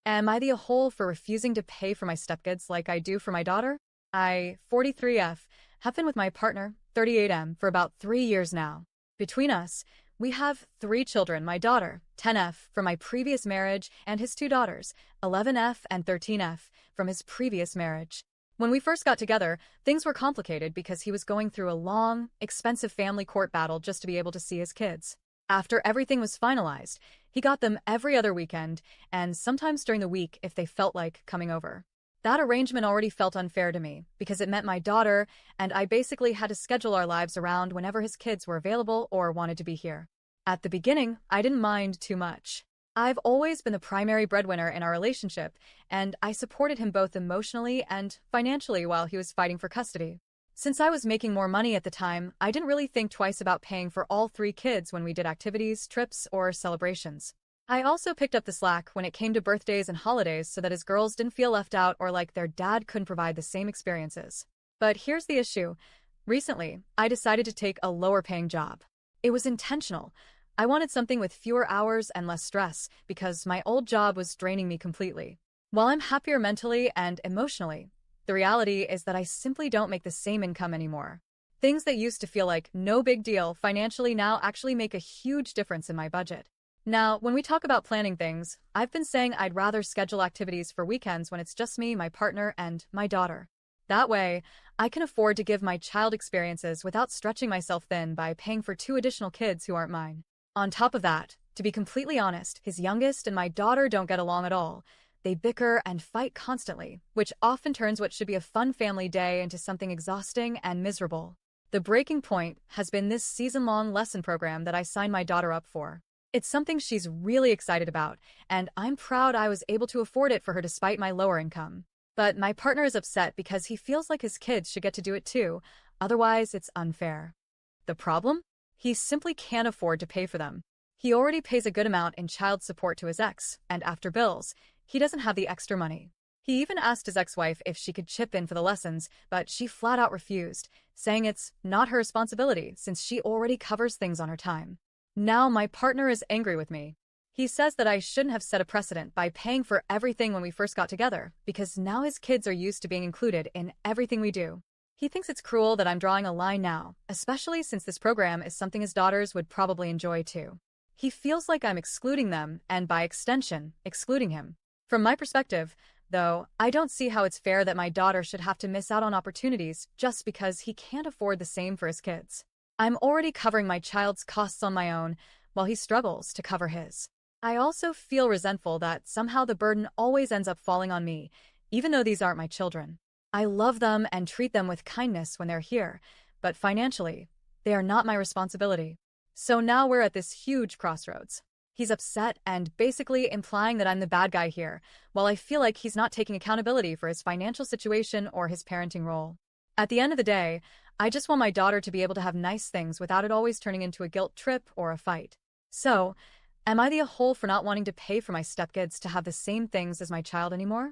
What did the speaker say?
Am I the a-hole for refusing to pay for my stepkids like I do for my daughter? I, 43F, have been with my partner, 38M, for about 3 years now. Between us, we have 3 children, my daughter, 10F, from my previous marriage, and his 2 daughters, 11F and 13F, from his previous marriage. When we first got together, things were complicated because he was going through a long, expensive family court battle just to be able to see his kids. After everything was finalized, he got them every other weekend, and sometimes during the week if they felt like coming over. That arrangement already felt unfair to me, because it meant my daughter and I basically had to schedule our lives around whenever his kids were available or wanted to be here. At the beginning, I didn't mind too much. I've always been the primary breadwinner in our relationship, and I supported him both emotionally and financially while he was fighting for custody. Since I was making more money at the time, I didn't really think twice about paying for all 3 kids when we did activities, trips, or celebrations. I also picked up the slack when it came to birthdays and holidays so that his girls didn't feel left out or like their dad couldn't provide the same experiences. But here's the issue. Recently, I decided to take a lower-paying job. It was intentional. I wanted something with fewer hours and less stress because my old job was draining me completely. While I'm happier mentally and emotionally, the reality is that I simply don't make the same income anymore. Things that used to feel like no big deal financially now actually make a huge difference in my budget. Now, when we talk about planning things, I've been saying I'd rather schedule activities for weekends when it's just me, my partner, and my daughter. That way, I can afford to give my child experiences without stretching myself thin by paying for 2 additional kids who aren't mine. On top of that, to be completely honest, his youngest and my daughter don't get along at all. They bicker and fight constantly, which often turns what should be a fun family day into something exhausting and miserable. The breaking point has been this season-long lesson program that I signed my daughter up for. It's something she's really excited about, and I'm proud I was able to afford it for her despite my lower income. But my partner is upset because he feels like his kids should get to do it too, otherwise it's unfair. The problem? He simply can't afford to pay for them. He already pays a good amount in child support to his ex, and after bills, he doesn't have the extra money. He even asked his ex-wife if she could chip in for the lessons, but she flat out refused, saying it's not her responsibility since she already covers things on her time. Now my partner is angry with me. He says that I shouldn't have set a precedent by paying for everything when we first got together, because now his kids are used to being included in everything we do. He thinks it's cruel that I'm drawing a line now, especially since this program is something his daughters would probably enjoy too. He feels like I'm excluding them, and by extension, excluding him. From my perspective, though, I don't see how it's fair that my daughter should have to miss out on opportunities just because he can't afford the same for his kids. I'm already covering my child's costs on my own, while he struggles to cover his. I also feel resentful that somehow the burden always ends up falling on me, even though these aren't my children. I love them and treat them with kindness when they're here, but financially, they are not my responsibility. So now we're at this huge crossroads. He's upset and basically implying that I'm the bad guy here, while I feel like he's not taking accountability for his financial situation or his parenting role. At the end of the day, I just want my daughter to be able to have nice things without it always turning into a guilt trip or a fight. So, am I the a-hole for not wanting to pay for my stepkids to have the same things as my child anymore?